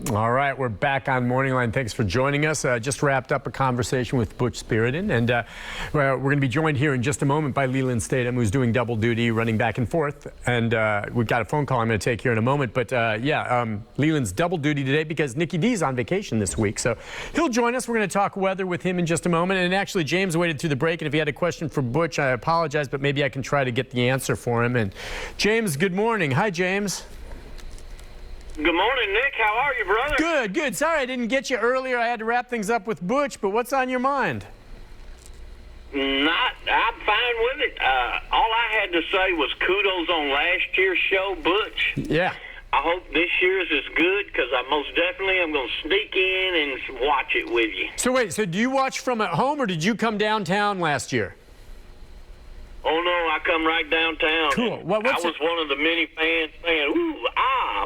All right, we're back on MorningLine. Thanks for joining us. Just wrapped up a conversation with Butch Spiritin, and we're going to be joined here in just a moment by Lelan Statom, who's doing double duty, running back and forth. And we've got a phone call I'm going to take here in a moment. But Leland's double duty today because Nicky D's on vacation this week. So he'll join us. We're going to talk weather with him in just a moment. And actually, James waited through the break, and if he had a question for Butch, I apologize, but maybe I can try to get the answer for him. And James, good morning. Hi, James. Good morning, Nick. How are you, brother? Good, good. Sorry I didn't get you earlier. I had to wrap things up with Butch, but what's on your mind? I'm fine with it. All I had to say was kudos on last year's show, Butch. Yeah. I hope this year's is good because I most definitely am going to sneak in and watch it with you. So wait, so do you watch from at home or did you come downtown last year? Oh, no, I come right downtown. Cool. I was one of the many fans saying, ooh,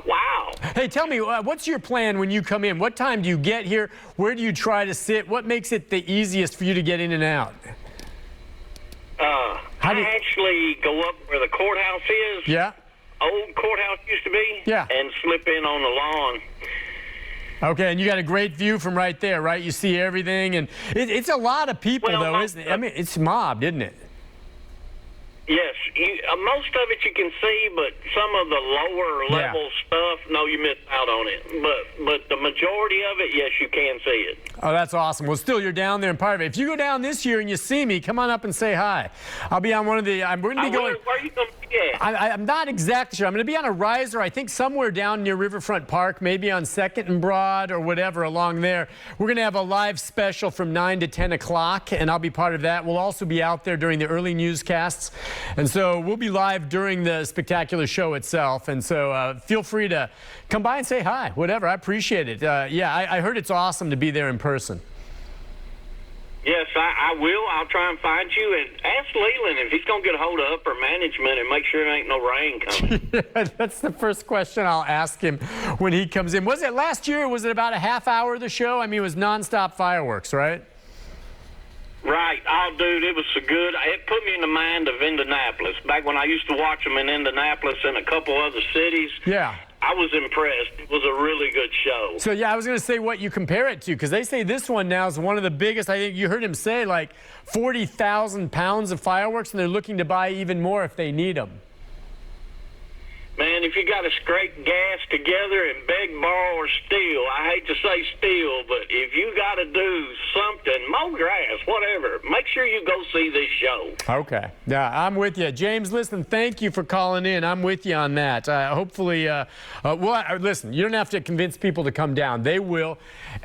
wow. Hey, tell me, what's your plan when you come in? What time do you get here? Where do you try to sit? What makes it the easiest for you to get in and out? I actually go up where the courthouse is. Yeah. Old courthouse used to be. Yeah. And slip in on the lawn. Okay, and you got a great view from right there, right? You see everything, and it's a lot of people, though, isn't it? I mean, it's mobbed, isn't it? Yes, most of it you can see, but some of the lower level stuff, no, you miss out on it. But the majority of it, yes, you can see it. Oh, that's awesome. Well, still, you're down there and part of it. If you go down this year and you see me, come on up and say hi. I'll be on one of the. We're going to be going. Where are you going to be at? I'm not exactly sure. I'm going to be on a riser, I think, somewhere down near Riverfront Park, maybe on 2nd and Broad or whatever along there. We're going to have a live special from 9 to 10 o'clock, and I'll be part of that. We'll also be out there during the early newscasts. And so we'll be live during the spectacular show itself. And so feel free to come by and say hi, whatever. I appreciate it. I heard it's awesome to be there in person. Yes, I will. I'll try and find you. And ask Leland if he's going to get a hold of upper management and make sure there ain't no rain coming. Yeah, that's the first question I'll ask him when he comes in. Was it last year? Was it about a half hour of the show? I mean, it was nonstop fireworks, right? Right. Oh, dude, it was so good. It put me in the mind of Indianapolis. Back when I used to watch them in Indianapolis and a couple other cities. Yeah. I was impressed. It was a really good show. So, yeah, I was going to say what you compare it to, because they say this one now is one of the biggest. I think you heard him say, like, 40,000 pounds of fireworks, and they're looking to buy even more if they need them. Man, if you got to scrape gas together and beg, borrow, or steal, I hate to say steal, but if you got to do something, mow grass, whatever, make sure you go see this show. Okay. Yeah, I'm with you. James, listen, thank you for calling in. I'm with you on that. Hopefully, listen, you don't have to convince people to come down. They will.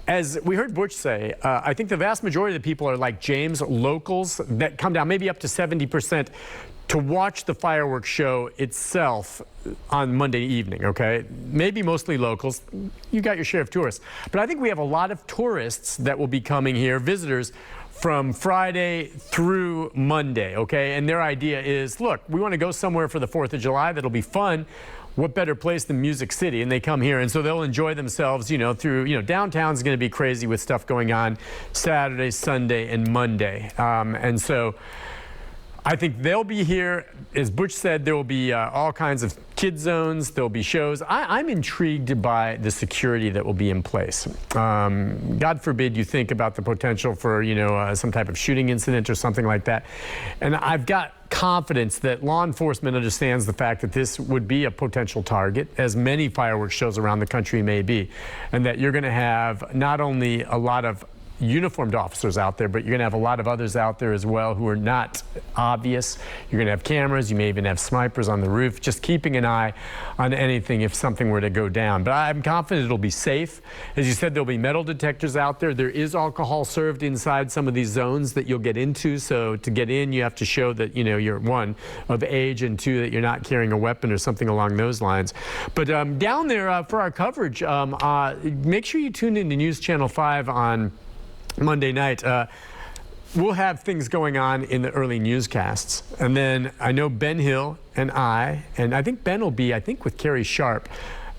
As we heard Butch say, I think the vast majority of the people are like James, locals that come down, maybe up to 70%. To watch the fireworks show itself on Monday evening, okay? Maybe mostly locals. You got your share of tourists. But I think we have a lot of tourists that will be coming here, visitors, from Friday through Monday, okay? And their idea is, look, we want to go somewhere for the 4th of July that'll be fun. What better place than Music City? And they come here, and so they'll enjoy themselves, through, downtown's going to be crazy with stuff going on Saturday, Sunday, and Monday. And so I think they'll be here. As Butch said, there will be all kinds of kid zones. There'll be shows. I'm intrigued by the security that will be in place. God forbid you think about the potential for, some type of shooting incident or something like that. And I've got confidence that law enforcement understands the fact that this would be a potential target, as many fireworks shows around the country may be, and that you're going to have not only a lot of uniformed officers out there, but you're going to have a lot of others out there as well who are not obvious. You're going to have cameras. You may even have snipers on the roof, just keeping an eye on anything if something were to go down. But I'm confident it'll be safe. As you said, there'll be metal detectors out there. There is alcohol served inside some of these zones that you'll get into. So to get in, you have to show that, you're, 1, of age, and 2, that you're not carrying a weapon or something along those lines. But down there for our coverage, make sure you tune in to News Channel 5 on Monday night. We'll have things going on in the early newscasts. And then I know Ben Hill and I think Ben will be, with Carrie Sharp,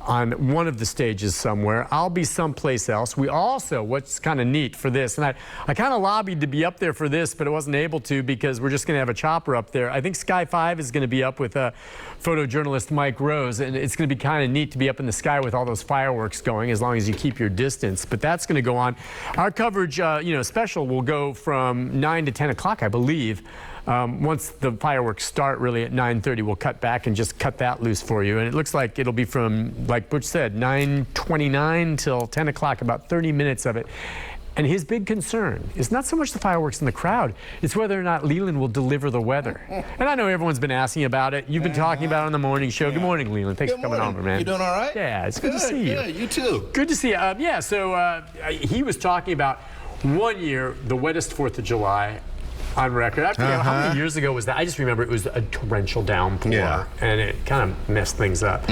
on one of the stages somewhere. I'll be someplace else. We also, what's kind of neat for this, and I kind of lobbied to be up there for this, but I wasn't able to because we're just going to have a chopper up there. I think Sky 5 is going to be up with photojournalist Mike Rose, and it's going to be kind of neat to be up in the sky with all those fireworks going, as long as you keep your distance. But that's going to go on. Our coverage, special will go from 9 to 10 o'clock, I believe. Once the fireworks start really at 9:30, we'll cut back and just cut that loose for you. And it looks like it'll be from, like Butch said, 9:29 till 10 o'clock, about 30 minutes of it. And his big concern is not so much the fireworks in the crowd, it's whether or not Lelan will deliver the weather. And I know everyone's been asking about it. You've been talking about it on the morning show. Good morning, Lelan. Thanks for coming over, man. You doing all right? Yeah, it's good to see you. Good, you too. Good to see you. So he was talking about one year, the wettest 4th of July on record. I forget how many years ago was that? I just remember it was a torrential downpour, and it kind of messed things up.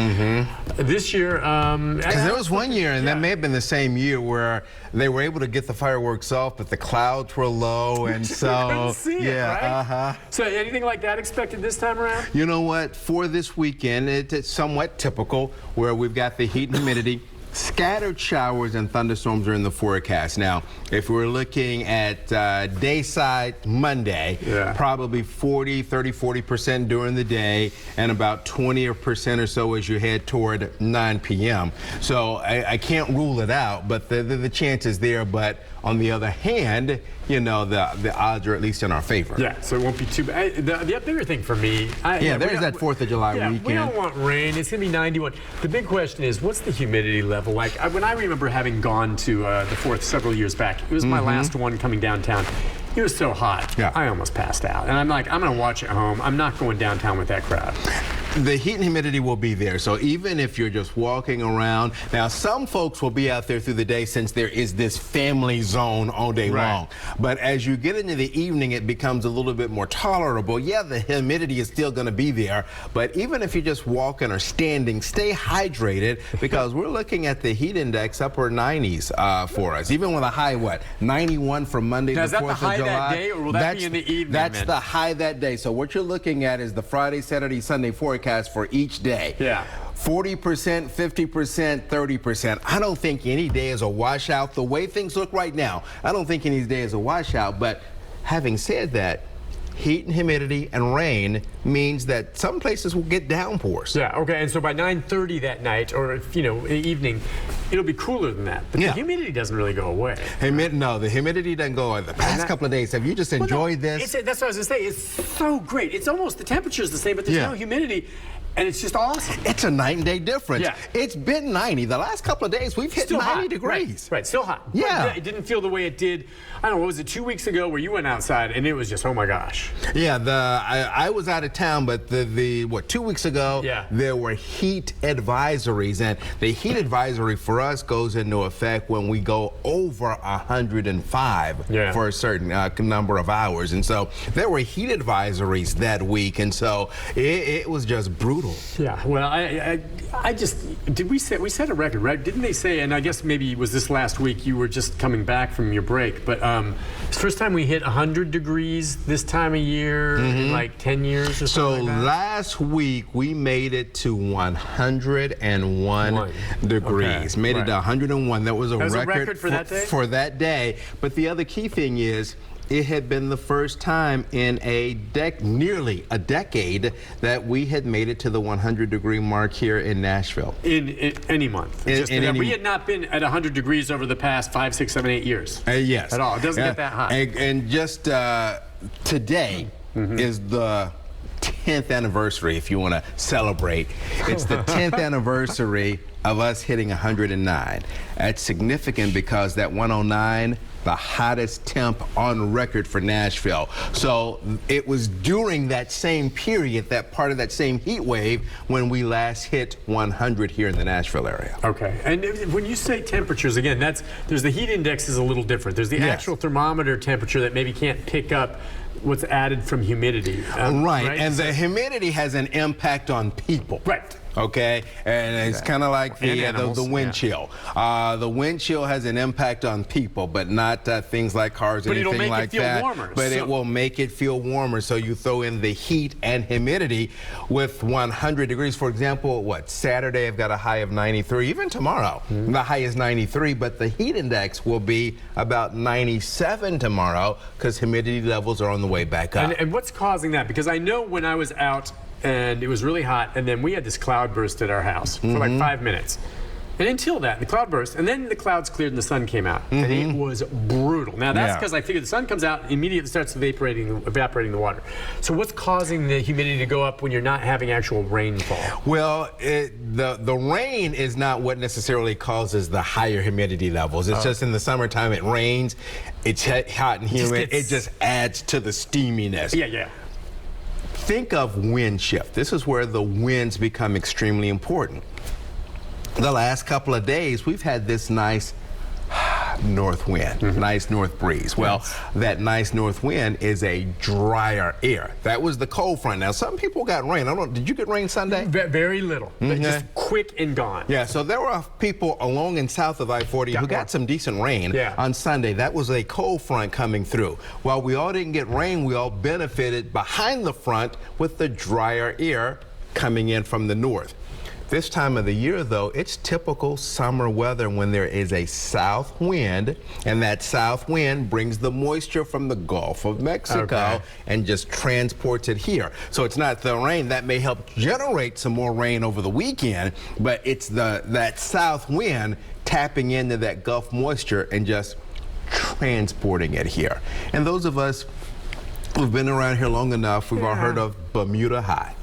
This year, because there was one year, and that may have been the same year, where they were able to get the fireworks off, but the clouds were low, and so couldn't see it, right? So anything like that expected this time around? You know what? For this weekend, it's somewhat typical, where we've got the heat and humidity. Scattered showers and thunderstorms are in the forecast. Now, if we're looking at day side Monday, probably 30-40% during the day, and about 20% or so as you head toward 9 p.m. So I can't rule it out, but the chance is there. But on the other hand, the odds are at least in our favor. Yeah, so it won't be too bad. The bigger thing for me, there's that 4th of July weekend. We don't want rain. It's going to be 91. The big question is, what's the humidity level like? When I remember having gone to the 4th several years back, it was my last one coming downtown. It was so hot, I almost passed out. And I'm like, I'm going to watch at home. I'm not going downtown with that crowd. The heat and humidity will be there, so even if you're just walking around, now some folks will be out there through the day since there is this family zone all day long. But as you get into the evening, it becomes a little bit more tolerable. Yeah, the humidity is still going to be there, but even if you're just walking or standing, stay hydrated, because we're looking at the heat index upper 90s for us, even with a high, 91 from Monday to 4th of July. Is that the high that day, or will that be in the evening? That's the high that day. So what you're looking at is the Friday, Saturday, Sunday forecast for each day. 40%, 50%, 30%. I don't think any day is a washout. The way things look right now, I don't think any day is a washout. But having said that, heat and humidity and rain means that some places will get downpours. And so by 9:30 that night, or evening, it'll be cooler than that. But the humidity doesn't really go away. No, the humidity doesn't go away. The past couple of days, have you just enjoyed this? That's what I was going to say. It's so great. It's almost, the temperature is the same, but there's no humidity. And it's just awesome. It's a night and day difference. It's been 90. The last couple of days, we've hit still 90 hot. degrees. Right, still hot. Yeah. It didn't feel the way it did, I don't know, what was it, 2 weeks ago where you went outside and it was just, oh my gosh. I was out of town, but 2 weeks ago, there were heat advisories. And the heat advisory for us goes into effect when we go over 105 for a certain number of hours. And so there were heat advisories that week. And so it was just brutal. Well, I just, we set a record, right? Didn't they say, and I guess maybe it was this last week, you were just coming back from your break, but it's the first time we hit 100 degrees this time of year in like 10 years or something like that? Last week we made it to 101 degrees. Made it to 101. That was a record for that day? For that day. But the other key thing is, it had been the first time in nearly a decade that we had made it to the 100-degree mark here in Nashville. In any month. We had not been at 100 degrees over the past 5, 6, 7, 8 years. Yes. At all. It doesn't get that hot. And just today is the 10th anniversary, if you want to celebrate. It's the 10th anniversary of us hitting 109. That's significant because that 109, the hottest temp on record for Nashville. So it was during that same period, that part of that same heat wave, when we last hit 100 here in the Nashville area. Okay, and when you say temperatures, again, there's the heat index is a little different. There's the actual thermometer temperature that maybe can't pick up what's added from humidity. Right, and the humidity has an impact on people. Right. Okay, and it's kind of like the wind chill. The wind chill has an impact on people, but not things like cars or anything like that. But it will make it feel warmer. So you throw in the heat and humidity with 100 degrees. For example, Saturday I've got a high of 93. Even tomorrow, the high is 93, but the heat index will be about 97 tomorrow because humidity levels are on the way back up. And what's causing that? Because I know when I was out and it was really hot, and then we had this cloud burst at our house for like 5 minutes. And until that, the cloud burst, and then the clouds cleared and the sun came out, and it was brutal. Now that's because I figured the sun comes out, immediately starts evaporating the water. So what's causing the humidity to go up when you're not having actual rainfall? Well, the rain is not what necessarily causes the higher humidity levels. It's just in the summertime it rains, it's hot and humid, it just adds to the steaminess. Yeah. Think of wind shift. This is where the winds become extremely important. The last couple of days, we've had this nice north wind, nice north breeze. Well, that nice north wind is a drier air. That was the cold front. Now, some people got rain. I don't know, did you get rain Sunday? Very little, just quick and gone. Yeah, so there were people along and south of I-40 who got some decent rain on Sunday. That was a cold front coming through. While we all didn't get rain, we all benefited behind the front with the drier air coming in from the north. This time of the year, though, it's typical summer weather when there is a south wind, and that south wind brings the moisture from the Gulf of Mexico and just transports it here. So it's not the rain that may help generate some more rain over the weekend, but it's that south wind tapping into that Gulf moisture and just transporting it here. And those of us who've been around here long enough, we've all heard of Bermuda High.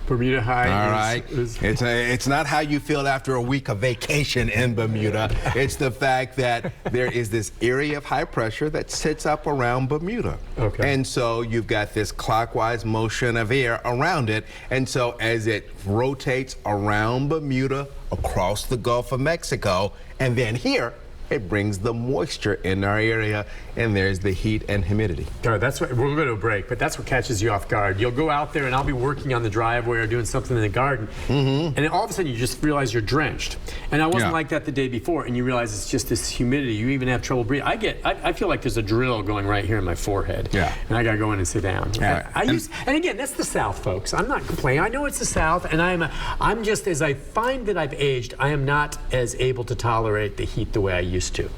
Bermuda High. All right. It's not how you feel after a week of vacation in Bermuda. It's the fact that there is this area of high pressure that sits up around Bermuda. And so you've got this clockwise motion of air around it. And so as it rotates around Bermuda, across the Gulf of Mexico, and then here, it brings the moisture in our area, and there's the heat and humidity. That's what we're going to break, but that's what catches you off guard. You'll go out there, and I'll be working on the driveway or doing something in the garden, and then all of a sudden you just realize you're drenched. And I wasn't like that the day before, and you realize it's just this humidity. You even have trouble breathing. I feel like there's a drill going right here in my forehead, and I got to go in and sit down. And again, that's the South, folks. I'm not complaining. I know it's the South, and I'm just, as I find that I've aged, I am not as able to tolerate the heat the way I used to.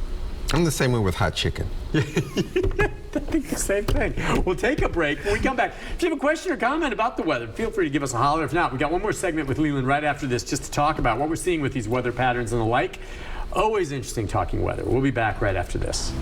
I'm the same way with hot chicken. I think the same thing. We'll take a break. When we come back, if you have a question or comment about the weather, feel free to give us a holler. If not, we got one more segment with Lelan right after this just to talk about what we're seeing with these weather patterns and the like. Always interesting talking weather. We'll be back right after this.